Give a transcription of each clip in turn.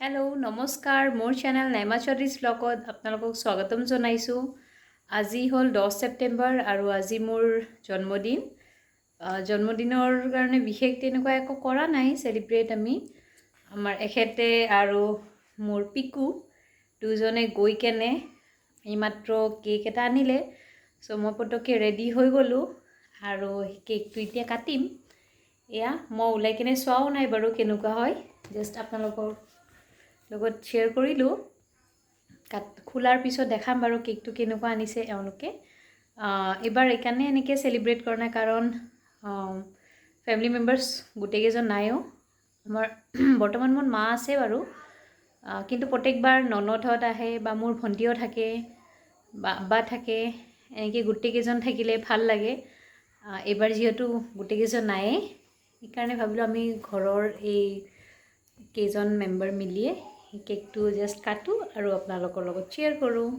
Hello' নমস্কাৰ মোৰ channel Naima চৌধুৰীজ ব্লগত আপোনালোকক স্বাগতম জনাইছোঁ। আজি হ'ল 10 ছেপ্টেম্বৰ আৰু আজি মোৰ জন্মদিন। জন্মদিনৰ কাৰণে বিশেষ তেনেকুৱা একো কৰা নাই চেলিব্ৰেট আমি। আমাৰ এখেতে আৰু মোৰ পিকু দুজনে গৈ কেনে এইমাত্ৰ কেক এটা আনিলে। চ' মই পটককৈ ৰেডি হৈ গ'লোঁ আৰু কেকটো এতিয়া কাটিম। এয়া মই ওলাই কেনে চোৱাও নাই বাৰু কেনেকুৱা হয়, জাষ্ট আপোনালোকৰ লগত শ্বেয়াৰ কৰিলোঁ। খোলাৰ পিছত দেখাম বাৰু কেকটো কেনেকুৱা আনিছে এওঁলোকে। এইবাৰ এইকাৰণে এনেকৈ চেলিব্ৰেট কৰা নাই কাৰণ ফেমিলি মেম্বাৰ্ছ গোটেইকেইজন নাইও। আমাৰ বৰ্তমান মোৰ মা আছে বাৰু, কিন্তু প্ৰত্যেকবাৰ ননদহঁত আহে বা মোৰ ভণ্টিও থাকে বা থাকে, এনেকৈ গোটেইকেইজন থাকিলে ভাল লাগে। এইবাৰ যিহেতু গোটেইকেইজন নায়েই, সেইকাৰণে ভাবিলোঁ আমি ঘৰৰ এই কেইজন মেম্বাৰ মিলিয়ে কেকটো জাষ্ট কাটো আৰু আপোনালোকৰ লগত শ্বেয়াৰ কৰোঁ।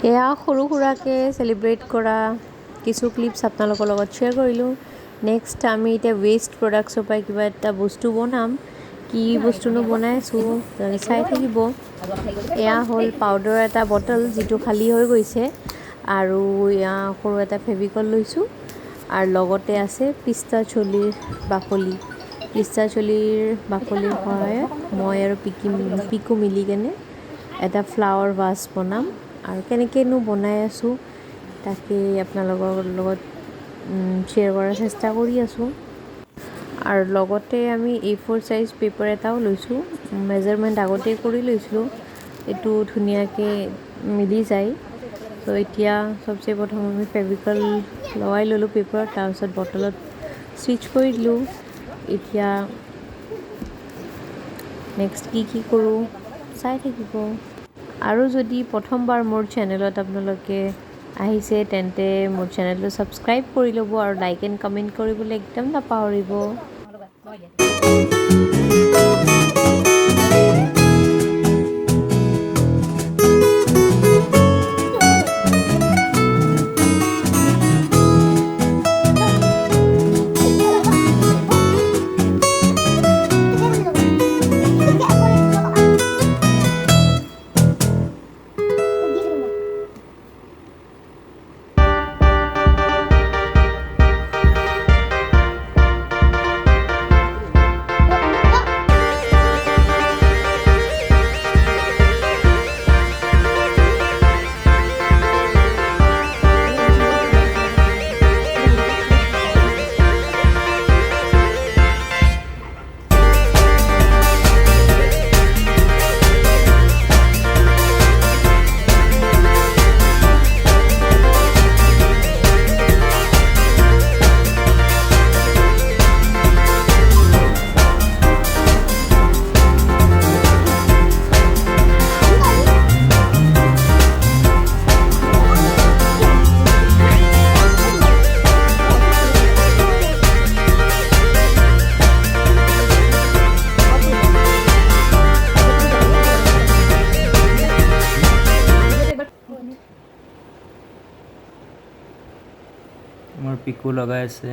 এয়া সৰু সুৰাকৈ চেলিব্ৰেট কৰা কিছু ক্লিপছ আপোনালোকৰ লগত শ্বেয়াৰ কৰিলোঁ। নেক্সট আমি এতিয়া ৱেষ্ট প্ৰডাক্টছৰ পৰা কিবা এটা বস্তু বনাম। কি বস্তুনো বনাইছোঁ চাই থাকিব। এয়া হ'ল পাউডাৰ এটা বটল যিটো খালী হৈ গৈছে, আৰু এয়া সৰু এটা ফেভিকল লৈছোঁ, আৰু লগতে আছে পিষ্টা চলিৰ বাকলি। পিষ্টা চলিৰ বাকলিৰ সহায়ত মই আৰু পিকু মিলি কেনে এটা ফ্লাৱাৰ ভাছ বনাম, আৰু কেনেকৈনো বনাই আছোঁ তাকে আপোনালোকৰ লগত শ্বেয়াৰ কৰাৰ চেষ্টা কৰি আছোঁ। আৰু লগতে আমি A4 সাইজ পেপাৰ এটাও লৈছোঁ। মেজাৰমেণ্ট আগতেই কৰি লৈছিলোঁ, এইটো ধুনীয়াকৈ মিলি যায়। ত' এতিয়া চবচে প্ৰথম আমি ফেভিকল লগাই ল'লোঁ পেপাৰত, তাৰপিছত বটলত ষ্টিচ কৰি দিলোঁ। এতিয়া নেক্সট কি কৰোঁ চাই থাকিব। আৰু যদি প্ৰথমবাৰ মোৰ চেনেলত আপোনালোকে আহিছে তেন্তে মোৰ চেনেলটো ছাবস্ক্ৰাইব কৰি ল'ব আৰু লাইক এণ্ড কমেণ্ট কৰিবলৈ একদম নাপাহৰিব। মোৰ পিকু লগাই আছে।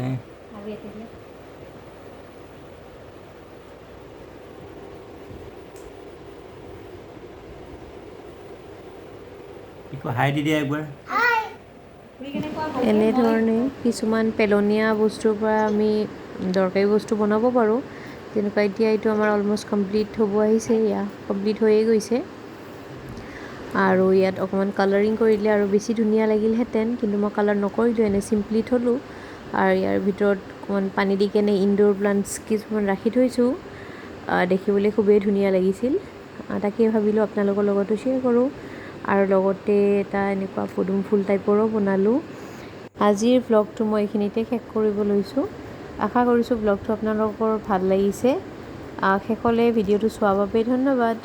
পিকু হাই দি দিয়া একবাৰ। এনেধৰণে কিছুমান পেলনীয়া বস্তুৰ পৰা আমি দৰকাৰী বস্তু বনাব পাৰোঁ। যেনেকুৱা এতিয়া এইটো আমাৰ অলমষ্ট কমপ্লিট হ'ব আহিছে, কমপ্লিট হৈয়ে গৈছে। আৰু ইয়াত অকণমান কালাৰিং কৰি দিলে আৰু বেছি ধুনীয়া লাগিলহেঁতেন, কিন্তু মই কালাৰ নকৰিলোঁ, এনেই চিম্পলি থ'লোঁ। আৰু ইয়াৰ ভিতৰত অকণমান পানী দি কেনে ইনডোৰ প্লাণ্টছ কিছুমান ৰাখি থৈছোঁ। দেখিবলৈ খুবেই ধুনীয়া লাগিছিল, তাকে ভাবিলোঁ আপোনালোকৰ লগতো শ্বেয়াৰ কৰোঁ। আৰু লগতে এটা এনেকুৱা পদুম ফুল টাইপৰো বনালোঁ। আজিৰ ভ্লগটো মই এইখিনিতে শেষ কৰিব লৈছোঁ। আশা কৰিছোঁ ভ্লগটো আপোনালোকৰ ভাল লাগিছে। শেষলৈ ভিডিঅ'টো চোৱাৰ বাবে ধন্যবাদ।